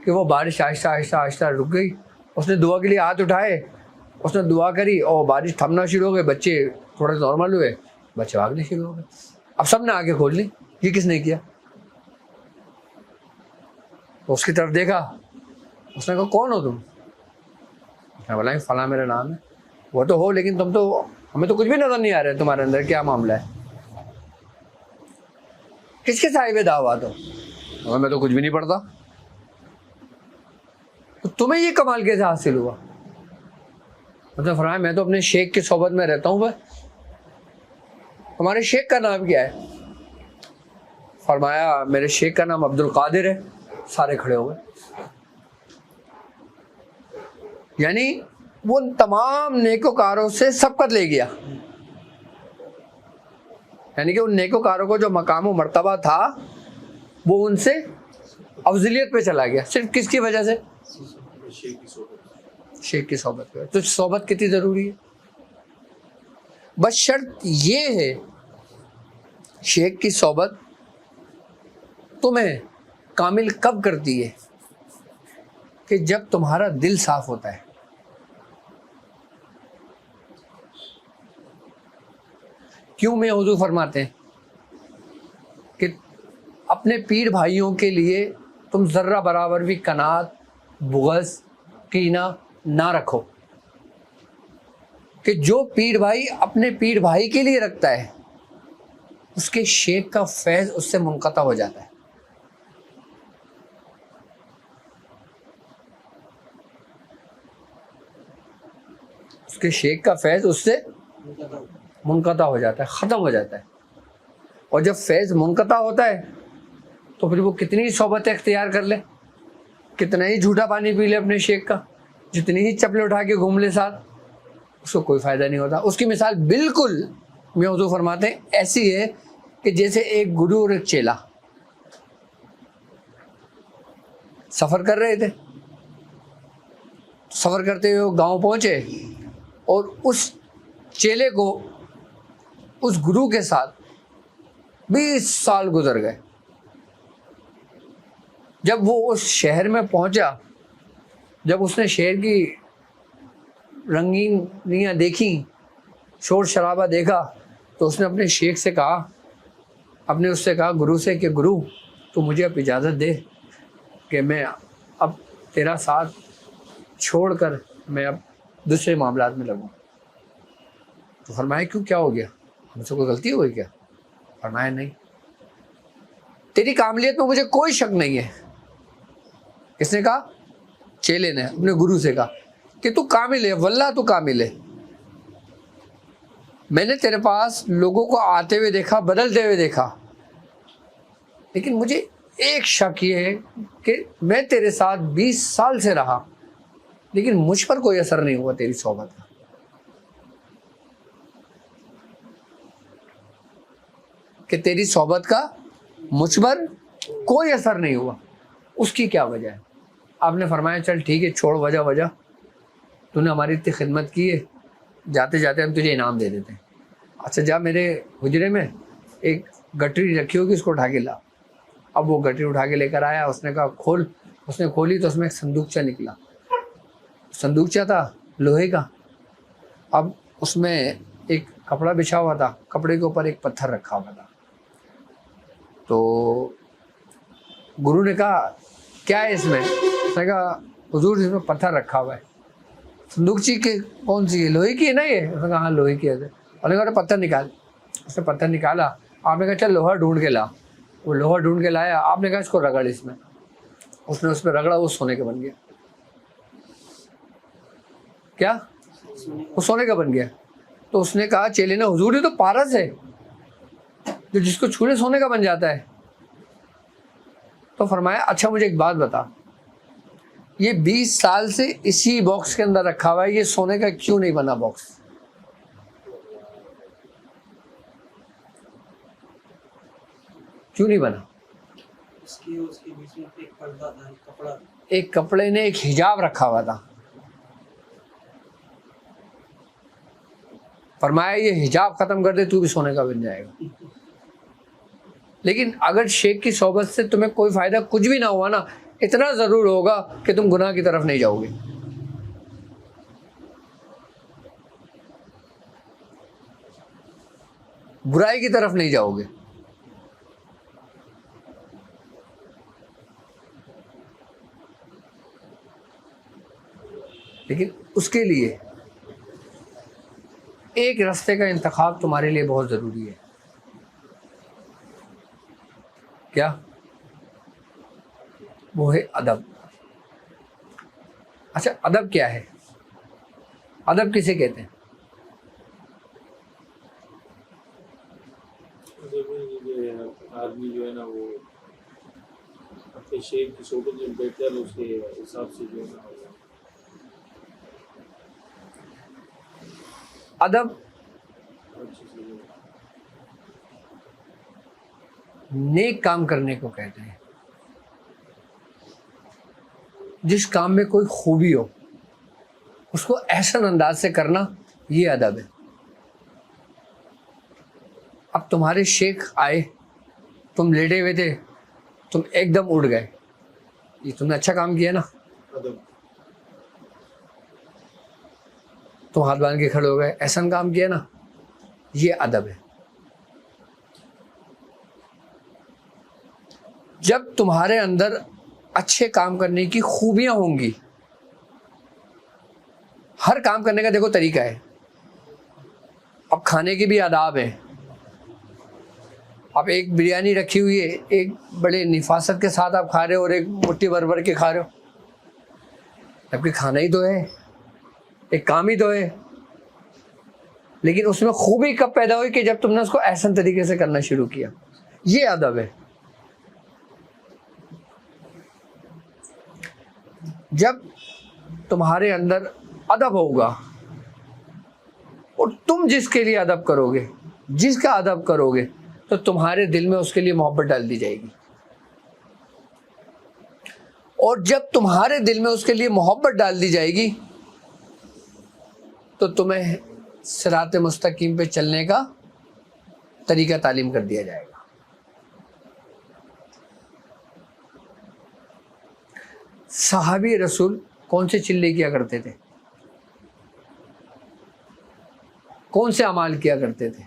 کہ وہ بارش آہستہ آہستہ آہستہ رک گئی۔ اس نے دعا کے لیے ہاتھ اٹھائے، اس نے دعا کری اور بارش تھمنا شروع ہو گئی، بچے تھوڑے نارمل ہوئے، بچے بھاگنے شروع ہو گئے۔ اب سب نے آگے کھول لی، یہ کس نے کیا؟ تو اس کی طرف دیکھا، اس نے کہا کون ہو تم؟ میں بولا فلاں میرا نام ہے۔ وہ تو ہو، لیکن تم تو، ہمیں تو کچھ بھی نظر نہیں آ رہا ہے تمہارے اندر، کیا معاملہ ہے؟ کس کے صاحب دعوات ہو؟ میں تو کچھ بھی نہیں پڑھتا۔ تو تمہیں یہ کمال کیسے حاصل ہوا؟ مطلب فرمایا میں تو اپنے شیخ کی صحبت میں رہتا ہوں۔ بس ہمارے شیخ کا نام کیا ہے؟ فرمایا میرے شیخ کا نام عبد القادر ہے۔ سارے کھڑے ہو گئے۔ یعنی وہ تمام نیکوکاروں سے سبقت لے گیا، یعنی کہ ان نیکوکاروں کو جو مقام و مرتبہ تھا وہ ان سے افضلیت پہ چلا گیا، صرف کس کی وجہ سے؟ شیخ کی صحبت پہ۔ تو صحبت کتنی ضروری ہے؟ بس شرط یہ ہے، شیخ کی صحبت تمہیں کامل کب کرتی ہے؟ کہ جب تمہارا دل صاف ہوتا ہے. کیوں میں حضور فرماتے ہیں کہ اپنے پیر بھائیوں کے لیے تم ذرہ برابر بھی کنات، بغض، کینہ نہ رکھو. کہ جو پیر بھائی اپنے پیر بھائی کے لیے رکھتا ہے اس کے شیخ کا فیض اس سے منقطع ہو جاتا ہے. اس کے شیخ کا فیض اس سے منقطع ہو جاتا ہے، ختم ہو جاتا ہے. اور جب فیض منقطع ہوتا ہے تو پھر وہ کتنی صحبت اختیار کر لے، کتنا ہی جھوٹا پانی پی لے اپنے شیخ کا، جتنی ہی چپلے اٹھا کے گھوم لے ساتھ، اس کو کوئی فائدہ نہیں ہوتا. اس کی مثال بالکل میں حضور فرماتے ہیں ایسی ہے کہ جیسے ایک گرو اور ایک چیلا سفر کر رہے تھے. سفر کرتے ہوئے گاؤں پہنچے اور اس چیلے کو اس گرو کے ساتھ 20 سال گزر گئے. جب وہ اس شہر میں پہنچا، جب اس نے شہر کی رنگینیاں دیکھیں، شور شرابہ دیکھا، تو اس نے اپنے شیخ سے کہا، اس سے کہا گرو سے کہ گرو تو مجھے اب اجازت دے کہ میں اب تیرا ساتھ چھوڑ کر میں اب دوسرے معاملات میں لگوں. تو فرمایا کیوں، کیا ہو گیا، ہم سے کوئی غلطی ہو گئی کیا؟ فرمایا نہیں، تیری کاملیت میں مجھے کوئی شک نہیں ہے. کس نے کہا؟ چیلے نے اپنے گرو سے کہا کہ تو کامل ہے، واللہ تو کامل ہے. میں نے تیرے پاس لوگوں کو آتے ہوئے دیکھا، بدلتے ہوئے دیکھا، لیکن مجھے ایک شک یہ ہے کہ میں تیرے ساتھ 20 سال سے رہا لیکن مجھ پر کوئی اثر نہیں ہوا تیری صحبت کا. کہ تیری صحبت کا مجھ پر کوئی اثر نہیں ہوا، اس کی کیا وجہ ہے؟ آپ نے فرمایا چل ٹھیک ہے، چھوڑ وجہ تو نے ہماری اتنی خدمت کی ہے، جاتے جاتے ہم تجھے انعام دے دیتے ہیں. اچھا جا میرے حجرے میں ایک گٹری رکھی ہوگی، اس کو اٹھا کے لا. اب وہ گٹری اٹھا کے لے کر آیا، اس نے کہا کھول. اس نے کھولی تو اس میں ایک صندوقچہ نکلا. صندوقچہ تھا لوہے کا. اب اس میں ایک کپڑا بچھا ہوا تھا، کپڑے کے اوپر ایک پتھر رکھا ہوا تھا. تو گرو نے کہا کیا ہے اس میں؟ اس نے کہا حضور اس میں پتھر رکھا ہوا ہے. صندوقچی کے کون سی ہے؟ لوہے کی ہے نا یہ؟ اس نے کہا ہاں لوہے کی ہے. اور نے کہا پتھر نکال. اس نے پتھر نکالا. آپ نے کہا چل لوہا ڈھونڈ کے لا. وہ لوہا ڈھونڈ کے لایا. آپ نے کہا اس کو رگڑ اس میں. اس نے اس پہ رگڑا، وہ سونے کا بن گیا. کیا؟ وہ سونے کا بن گیا. تو اس نے کہا چیلے نے حضور یہ تو پارس ہے جو جس کو چھولے سونے کا بن جاتا ہے. تو فرمایا اچھا مجھے ایک بات بتا، یہ 20 سال سے اسی باکس کے اندر رکھا ہوا ہے، یہ سونے کا کیوں نہیں بنا باکس؟ کیوں نہیں بنا؟ ایک کپڑے نے ایک حجاب رکھا ہوا تھا. فرمایا یہ حجاب ختم کر دے تو بھی سونے کا بن جائے گا. لیکن اگر شیخ کی صحبت سے تمہیں کوئی فائدہ کچھ بھی نہ ہوا نا، اتنا ضرور ہوگا کہ تم گناہ کی طرف نہیں جاؤ گے. برائی کی طرف نہیں جاؤ گے. لیکن اس کے لیے ایک راستے کا انتخاب تمہارے لیے بہت ضروری ہے. کیا؟ وہ ہے ادب. اچھا ادب کیا ہے؟ ادب کسے کہتے ہیں؟
آدمی جو ہے نا وہ اپنے شیخ کی صحبت میں بیٹھتا ہے، اس کے حساب سے جو ہے نا
ادب نیک کام کرنے کو کہتے ہیں. جس کام میں کوئی خوبی ہو اس کو احسن انداز سے کرنا، یہ ادب ہے. اب تمہارے شیخ آئے، تم لیٹے ہوئے تھے، تم ایک دم اٹھ گئے، یہ تم نے اچھا کام کیا نا. تم ہاتھ باندھ کے کھڑے ہو گئے, احسن کام کیا نا, یہ ادب ہے. جب تمہارے اندر اچھے کام کرنے کی خوبیاں ہوں گی, ہر کام کرنے کا دیکھو طریقہ ہے. اب کھانے کے بھی آداب ہیں. اب ایک بریانی رکھی ہوئی ہے, ایک بڑے نفاست کے ساتھ آپ کھا رہے ہو اور ایک مٹھی بھر بھر کے کھا رہے ہو, جبکہ کھانا ہی تو ہے, ایک کام ہی تو ہے. لیکن اس میں خوبی کب پیدا ہوئی کہ جب تم نے اس کو احسن طریقے سے کرنا شروع کیا. یہ ادب ہے. جب تمہارے اندر ادب ہوگا اور تم جس کے لیے ادب کرو گے, جس کا ادب کرو گے, تو تمہارے دل میں اس کے لیے محبت ڈال دی جائے گی. اور جب تمہارے دل میں اس کے لیے محبت ڈال دی جائے گی تو تمہیں صراط مستقیم پہ چلنے کا طریقہ تعلیم کر دیا جائے گا. صحابی رسول کون سے چلے کیا کرتے تھے, کون سے اعمال کیا کرتے تھے,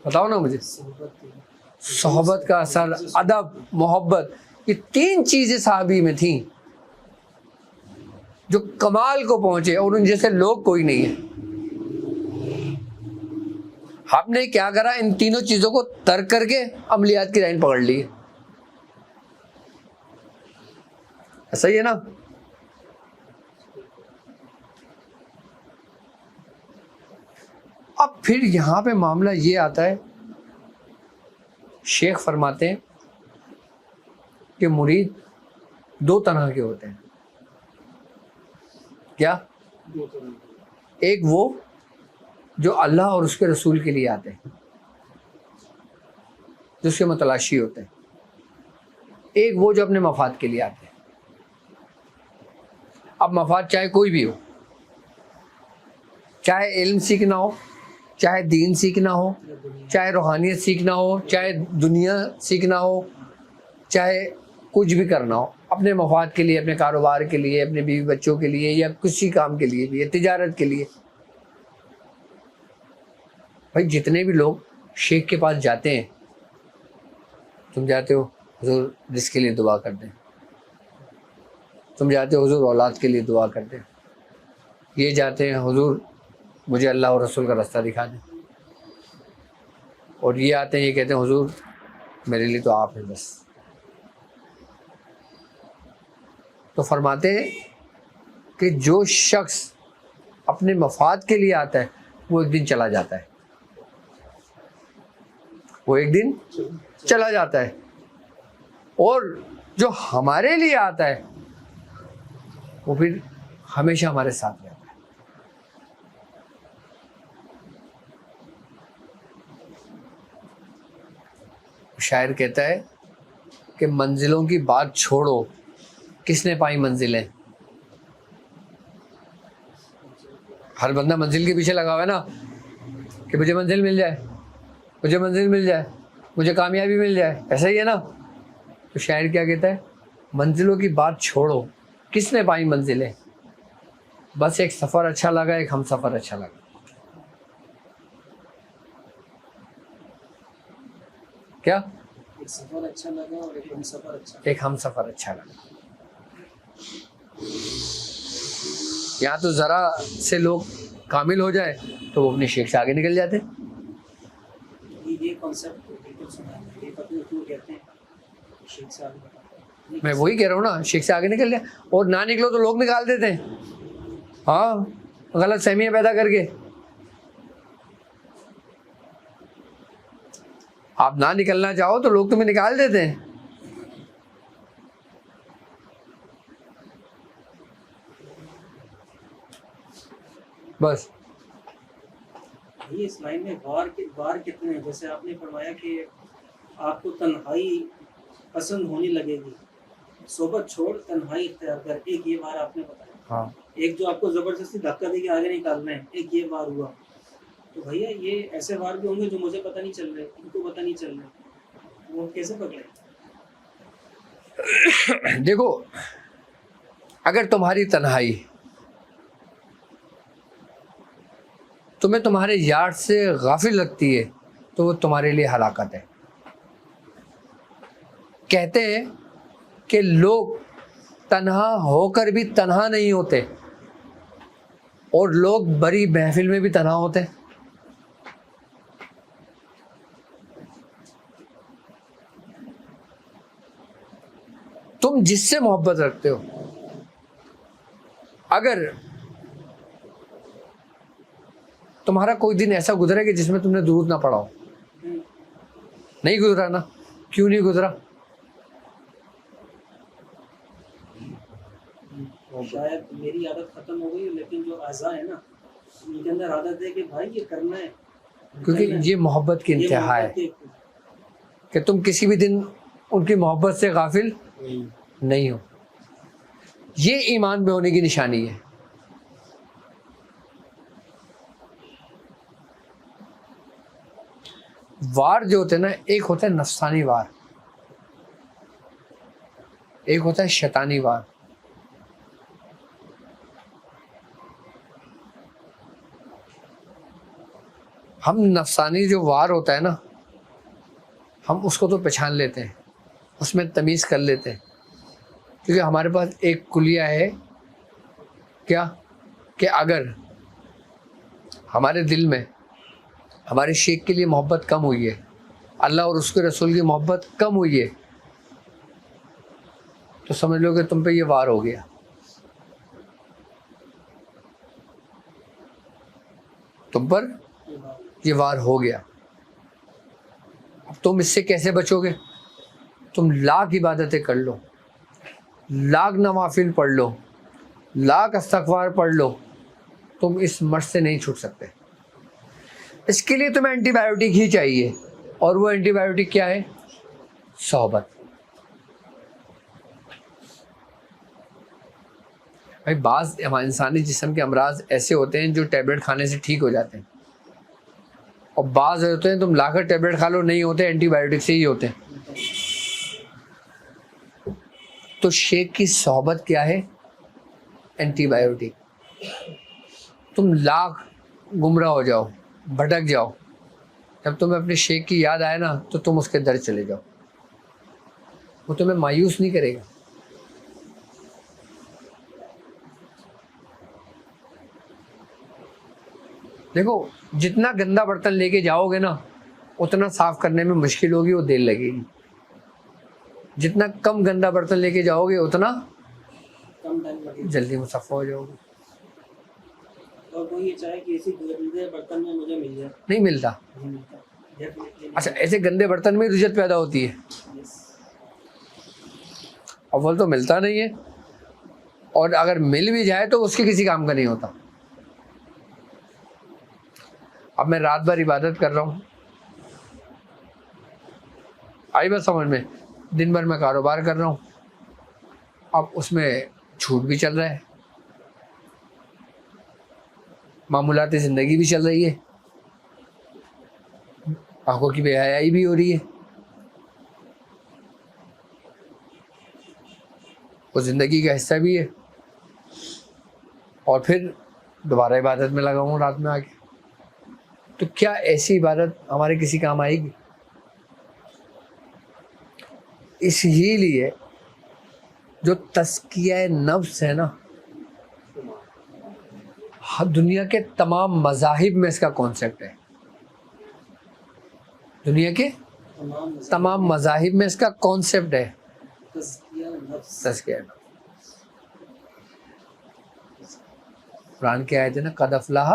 بتاؤ نا مجھے. صحبت کا اثر, ادب, محبت, یہ 3 چیزیں صحابی میں تھیں جو کمال کو پہنچے, اور ان جیسے لوگ کوئی نہیں ہے. آپ نے کیا کرا, ان تینوں چیزوں کو ترک کر کے عملیات کی لائن پکڑ لی. ایسا ہی ہے نا. اب پھر یہاں پہ معاملہ یہ آتا ہے, شیخ فرماتے ہیں کہ مرید 2 طرح کے ہوتے ہیں. کیا؟ ایک وہ جو اللہ اور اس کے رسول کے لیے آتے ہیں, جو اس کے متلاشی ہوتے ہیں. ایک وہ جو اپنے مفاد کے لیے آتے ہیں. اب مفاد چاہے کوئی بھی ہو, چاہے علم سیکھنا ہو, چاہے دین سیکھنا ہو, چاہے روحانیت سیکھنا ہو, چاہے دنیا سیکھنا ہو, چاہے کچھ بھی کرنا ہو, اپنے مفاد کے لیے, اپنے کاروبار کے لیے, اپنے بیوی بچوں کے لیے, یا کسی کام کے لیے بھی, یا تجارت کے لیے. بھائی جتنے بھی لوگ شیخ کے پاس جاتے ہیں, تم جاتے ہو حضور جس کے لیے دعا کر دیں, تم جاتے ہو حضور اولاد کے لیے دعا کر دیں, یہ جاتے ہیں حضور مجھے اللہ اور رسول کا راستہ دکھا دیں, اور یہ آتے ہیں یہ کہتے ہیں حضور میرے لیے تو آپ ہیں بس. تو فرماتے ہیں کہ جو شخص اپنے مفاد کے لیے آتا ہے وہ ایک دن چلا جاتا ہے, وہ ایک دن چلا جاتا ہے, اور جو ہمارے لیے آتا ہے وہ پھر ہمیشہ ہمارے ساتھ رہتا ہے. شاعر کہتا ہے کہ منزلوں کی بات چھوڑو, کس نے پائی منزلیں. ہر بندہ منزل کے پیچھے لگا ہوا ہے نا, کہ مجھے منزل مل جائے, مجھے منزل مل جائے, مجھے کامیابی مل جائے, ایسا ہی ہے نا. تو شاعر کیا کہتا ہے, منزلوں کی بات چھوڑو, کس نے پائی منزلیں, بس ایک سفر اچھا لگا, ایک ہم سفر اچھا لگا. کیا
ایک سفر اچھا لگا اور ایک ہم سفر اچھا لگا.
ایک ہم سفر اچھا لگا. یہاں تو ذرا سے لوگ کامل ہو جائے تو وہ اپنے شیخ سے آگے نکل جاتے.
یہ کانسیپٹ بالکل سنا ہے, یہ پتہ نہیں کیوں کہتے ہیں شیخ سے آگے بڑھا.
میں وہی کہہ رہا ہوں نا, شیخ سے آگے نکل جائے, اور نہ نکلو تو لوگ نکال دیتے ہیں. ہاں, غلط فہمیاں پیدا کر کے. آپ نہ نکلنا چاہو تو لوگ تمہیں نکال دیتے ہیں. بس
یہ اس لائن میں بار کتنے ہیں, جیسے آپ نے فرمایا کہ آپ کو تنہائی پسند ہونے لگے گی, صحبت چھوڑ تنہائی اختیار کر, ایک یہ بار آپ نے بتایا.
ہاں,
ایک جو آپ کو زبردستی دھکا دے کے آگے نکالنا ہے, ایک یہ بار ہوا. تو بھیا یہ ایسے بار بھی ہوں گے جو مجھے پتہ نہیں چل رہے, ان کو پتہ نہیں چل رہے, وہ کیسے پکڑے؟
دیکھو, اگر تمہاری تنہائی تمہیں تمہارے یار سے غافل رکھتی ہے تو وہ تمہارے لیے ہلاکت ہے. کہتے ہیں کہ لوگ تنہا ہو کر بھی تنہا نہیں ہوتے اور لوگ بڑی محفل میں بھی تنہا ہوتے ہیں. تم جس سے محبت رکھتے ہو، اگر تمہارا کوئی دن ایسا گزرے کہ جس میں تم نے درود نہ پڑھا ہو، نہیں گزرا نا؟ کیوں نہیں گزرا؟
شاید میری عادت ختم ہو گئی، لیکن جو اعضاء ہے نا ان کے اندر عادت ہے کہ بھائی یہ کرنا ہے،
کیونکہ یہ محبت کی انتہا ہے کہ تم کسی بھی دن ان کی محبت سے غافل نہیں ہو. یہ ایمان میں ہونے کی نشانی ہے. وار جو ہوتے ہیں نا، ایک ہوتا ہے نفسانی وار، ایک ہوتا ہے شیطانی وار. ہم نفسانی جو وار ہوتا ہے نا، ہم اس کو تو پہچان لیتے ہیں، اس میں تمیز کر لیتے ہیں، کیونکہ ہمارے پاس ایک کلیہ ہے کیا، کہ اگر ہمارے دل میں ہمارے شیخ کے لیے محبت کم ہوئی ہے، اللہ اور اس کے رسول کی محبت کم ہوئی ہے، تو سمجھ لو کہ تم پہ یہ وار ہو گیا. تم پر یہ وار ہو گیا. اب تم اس سے کیسے بچو گے؟ تم لاکھ عبادتیں کر لو، لاکھ نوافل پڑھ لو، لاکھ استغفار پڑھ لو، تم اس مرض سے نہیں چھوٹ سکتے. اس کے لیے تمہیں اینٹی بایوٹک ہی چاہیے، اور وہ اینٹی بایوٹک کیا ہے؟ صحبت. بھائی بعض انسانی جسم کے امراض ایسے ہوتے ہیں جو ٹیبلٹ کھانے سے ٹھیک ہو جاتے ہیں، اور بعض ہوتے ہیں تم لا کر ٹیبلٹ کھا لو نہیں ہوتے، اینٹی بایوٹک سے ہی ہوتے ہیں. تو شیخ کی صحبت کیا ہے؟ Antibiotic. تم لاکھ گمراہ ہو جاؤ، بھٹک جاؤ، جب تمہیں اپنے شیخ کی یاد آئے نا تو تم اس کے در چلے جاؤ، وہ تمہیں مایوس نہیں کرے گا. دیکھو جتنا گندا برتن لے کے جاؤ گے نا اتنا صاف کرنے میں مشکل ہوگی، وہ دیر لگے گی. جتنا کم گندا برتن لے کے جاؤ گے اتنا
کم ٹائم لگے.
جلدی مصفا ہو جاؤ گے.
اور کوئی یہ چاہے کہ اسی گندے برتن میں مجھے مل جائے،
نہیں ملتا.
نہیں ملتا. Definitely
اچھا ایسے گندے برتن میں رجت پیدا ہوتی ہے،
yes.
اول تو ملتا نہیں ہے، اور اگر مل بھی جائے تو اس کے کسی کام کا نہیں ہوتا. اب میں رات بھر عبادت کر رہا ہوں، آئی بات سمجھ میں، دن بھر میں کاروبار کر رہا ہوں، اب اس میں جھوٹ بھی چل رہا ہے، معمولاتی زندگی بھی چل رہی ہے، آنکھوں کی بے حیائی بھی ہو رہی ہے، وہ زندگی کا حصہ بھی ہے، اور پھر دوبارہ عبادت میں لگا ہوں رات میں آ کے. تو کیا ایسی عبادت ہمارے کسی کام آئے گی؟ اس ہی لیے جو تزکیہ نفس ہے نا، دنیا کے تمام مذاہب میں اس کا کانسیپٹ ہے. دنیا کے تمام مذاہب میں اس کا کانسیپٹ ہے
تزکیہ نفس.
تزکیہ نفس. قرآن کی آیت ہے نا، قد افلح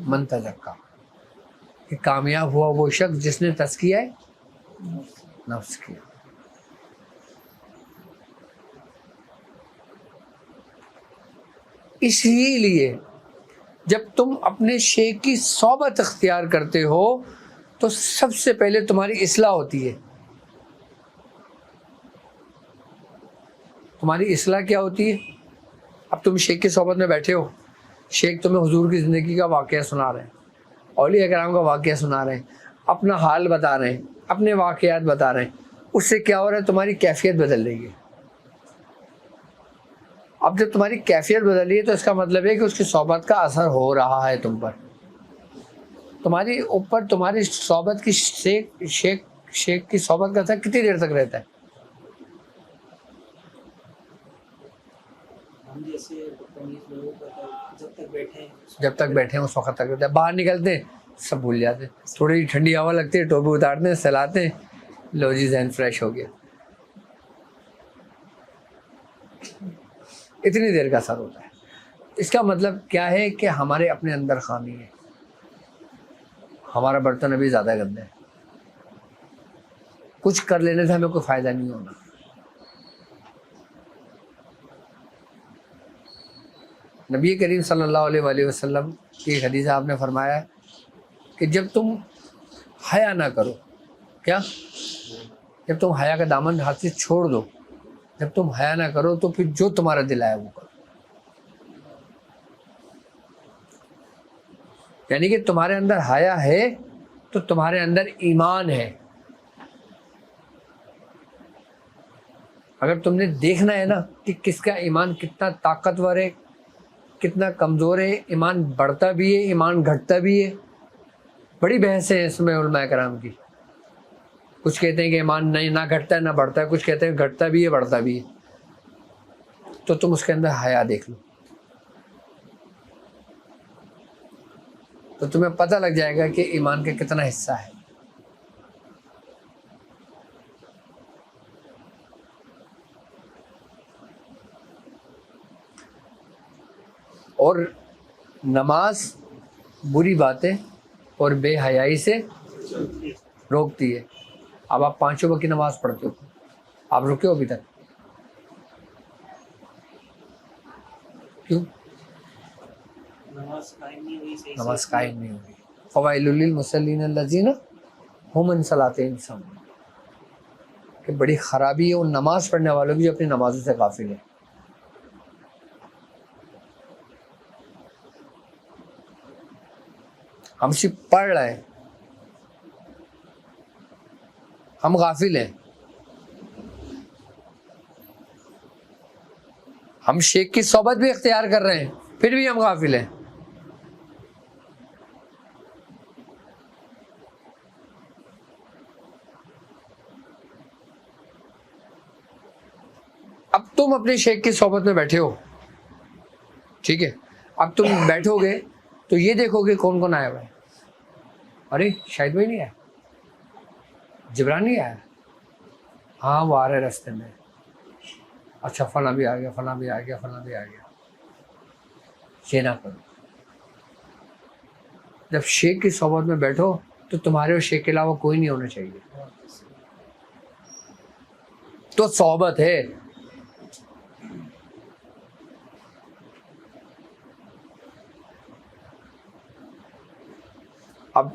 من تزکا، کہ کامیاب ہوا وہ شخص جس نے تزکیہ نفس کیا. اسی لیے جب تم اپنے شیخ کی صحبت اختیار کرتے ہو تو سب سے پہلے تمہاری اصلاح ہوتی ہے. تمہاری اصلاح کیا ہوتی ہے؟ اب تم شیخ کی صحبت میں بیٹھے ہو، شیخ تمہیں حضور کی زندگی کا واقعہ سنا رہے ہیں، اولیاء کرام کا واقعہ سنا رہے ہیں، اپنا حال بتا رہے ہیں، اپنے واقعات بتا رہے ہیں. اس سے کیا ہو رہا ہے؟ تمہاری کیفیت بدل رہی ہے. اب جب تمہاری کیفیت بدل رہی ہے تو اس کا مطلب ہے کہ اس کی صحبت کا اثر ہو رہا ہے تم پر. تمہاری اوپر تمہاری صحبت کی شیخ کی صحبت کا اثر کتنی دیر تک رہتا ہے؟
ہم جیسے بدتمیز لوگوں کا جب
تک بیٹھے ہیں اس وقت تک رہتا ہے. باہر نکلتے ہیں سب بھول جاتے ہیں. تھوڑی ٹھنڈی ہوا لگتی ہے, ٹوپی اتارتے ہیں, سلاتے ہیں, لو جی ذہن فریش ہو گیا. اتنی دیر کا اثر ہوتا ہے. اس کا مطلب کیا ہے کہ ہمارے اپنے اندر خامی ہے, ہمارا برتن ابھی زیادہ گندہ ہے. کچھ کر لینے سے ہمیں کوئی فائدہ نہیں ہونا. نبی کریم صلی اللہ علیہ وآلہ وسلم کی ایک حدیث آپ نے فرمایا کہ جب تم حیا نہ کرو, کیا جب تم حیا کا دامن ہاتھ سے چھوڑ دو, جب تم حیا نہ کرو تو پھر جو تمہارا دل آئے وہ کرو. یعنی کہ تمہارے اندر حیا ہے تو تمہارے اندر ایمان ہے. اگر تم نے دیکھنا ہے نا کہ کس کا ایمان کتنا طاقتور ہے, کتنا کمزور ہے, ایمان بڑھتا بھی ہے, ایمان گھٹتا بھی ہے, بڑی بحث ہے اس میں علماء کرام کی. کچھ کہتے ہیں کہ ایمان نہیں نہ گھٹتا ہے نہ بڑھتا ہے, کچھ کہتے ہیں گھٹتا بھی ہے بڑھتا بھی ہے. تو تم اس کے اندر حیا دیکھ لو تو تمہیں پتہ لگ جائے گا کہ ایمان کا کتنا حصہ ہے. اور نماز بری باتیں اور بے حیائی سے روکتی ہے. اب آپ 5 وقت کی نماز پڑھتے ہو, آپ رکے ہو ابھی تک, کیوں؟
نماز قائم نہیں ہوئی صحیح سے.
نماز قائم نہیں ہوگی. فوائل للمصلین الذین هم عن صلاتهم ساہون, کہ بڑی خرابی ہے ان نماز پڑھنے والوں کی جو اپنی نمازوں سے غافل ہیں. ہم صرف پڑھ رہے ہیں, ہم غافل ہیں. ہم شیخ کی صحبت بھی اختیار کر رہے ہیں پھر بھی ہم غافل ہیں. اب تم اپنے شیخ کی صحبت میں بیٹھے ہو, ٹھیک ہے, اب تم بیٹھو گے تو یہ دیکھو گے کون کون آیا ہوا ہے. ارے شاہد بھائی نہیں آیا, جبران نہیں آیا, ہاں وہ آ رہے راستے میں, اچھا فلاں بھی آ گیا, فلاں بھی آ گیا, فلاں بھی آ گیا. یہ نہ کرو. جب شیخ کی صحبت میں بیٹھو تو تمہارے اور شیخ کے علاوہ کوئی نہیں ہونا چاہیے. تو صحبت ہے. اب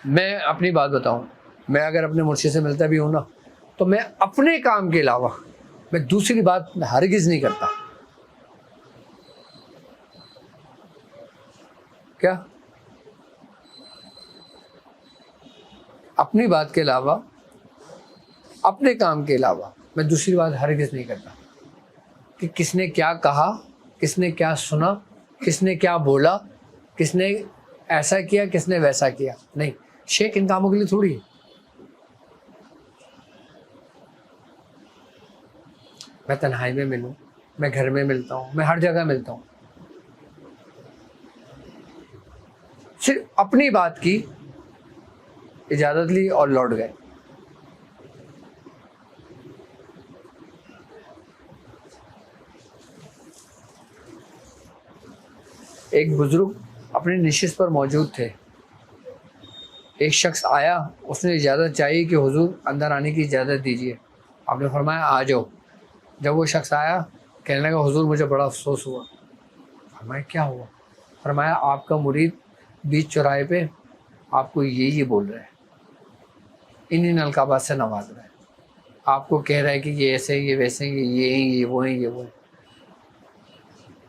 میں اپنی بات بتاؤں, میں اگر اپنے مرشد سے ملتا بھی ہوں نا تو میں اپنے کام کے علاوہ میں دوسری بات ہرگز نہیں کرتا. کیا اپنی بات کے علاوہ, اپنے کام کے علاوہ میں دوسری بات ہرگز نہیں کرتا کہ کس نے کیا کہا, کس نے کیا سنا, کس نے کیا بولا, کس نے ایسا کیا, کس نے ویسا کیا. نہیں, شیخ ان کاموں کے لیے تھوڑی ہے. میں تنہائی میں ملوں, میں گھر میں ملتا ہوں, میں ہر جگہ ملتا ہوں. صرف اپنی بات کی, اجازت لی اور لوٹ گئے. ایک بزرگ اپنی نشست پر موجود تھے. ایک شخص آیا, اس نے اجازت چاہی کہ حضور اندر آنے کی اجازت دیجیے. آپ نے فرمایا آ جاؤ. جب وہ شخص آیا کہنے لگا حضور مجھے بڑا افسوس ہوا. فرمایا کیا ہوا؟ فرمایا آپ کا مرید بیچ چوراہے پہ آپ کو یہ بول رہا ہے, انہیں القابات سے نواز رہا ہے, آپ کو کہہ رہا ہے کہ یہ ایسے ہیں, یہ ویسے ہیں, یہ ہیں, یہ وہ ہیں, یہ وہ ہیں.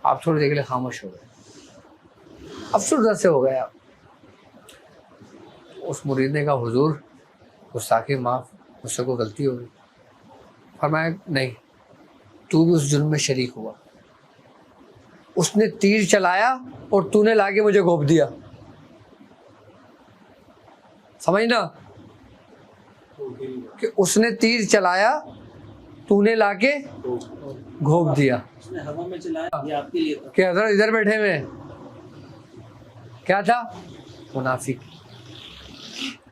آپ تھوڑی دیر کے لیے خاموش ہو گئے, افسردہ سے ہو گئے آپ. اس مرید نے کہا حضور گستاخی معاف, مجھ سے کوئی غلطی ہوگی. فرمایا نہیں, تو بھی اس جرم میں شریک ہوا. اس نے تیر چلایا اور تو نے لا کے مجھے گھونپ دیا. سمجھنا
وہ گر گیا
کہ اس نے تیر چلایا تو نے لا کے
تو
گھونپ دیا
اس نے ہوا میں چلایا، یہ آپ کے لیے تھا۔
کہ حضرت ادھر بیٹھے ہوئے ہیں. کیا تھا؟ منافق.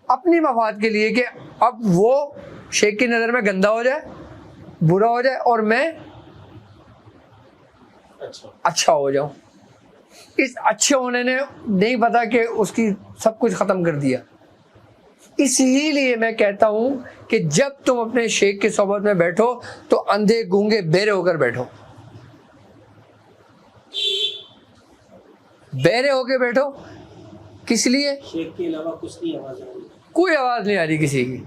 اپنی مفاد کے لیے کہ اب وہ شیخ کی نظر میں گندا ہو جائے، برا ہو جائے، اور میں
اچھا
اچھا ہو جاؤں. اس اچھے ہونے نے نہیں پتا کہ اس کی سب کچھ ختم کر دیا. اسی لیے میں کہتا ہوں کہ جب تم اپنے شیخ کی صحبت میں بیٹھو تو اندھے گونگے بہرے ہو کر بیٹھو. بہرے ہو کے بیٹھو. کس لیے؟
شیخ کے علاوہ کچھ نہیں آواز آ رہی۔
کوئی آواز نہیں آ رہی کسی کی.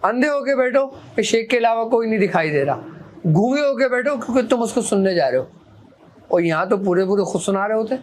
اندھے ہو کے بیٹھو کہ شیخ کے علاوہ کوئی نہیں دکھائی دے رہا. گونگے ہو کے بیٹھو کیونکہ تم اس کو سننے جا رہے ہو. اور یہاں تو پورے خود سنا رہے ہوتے.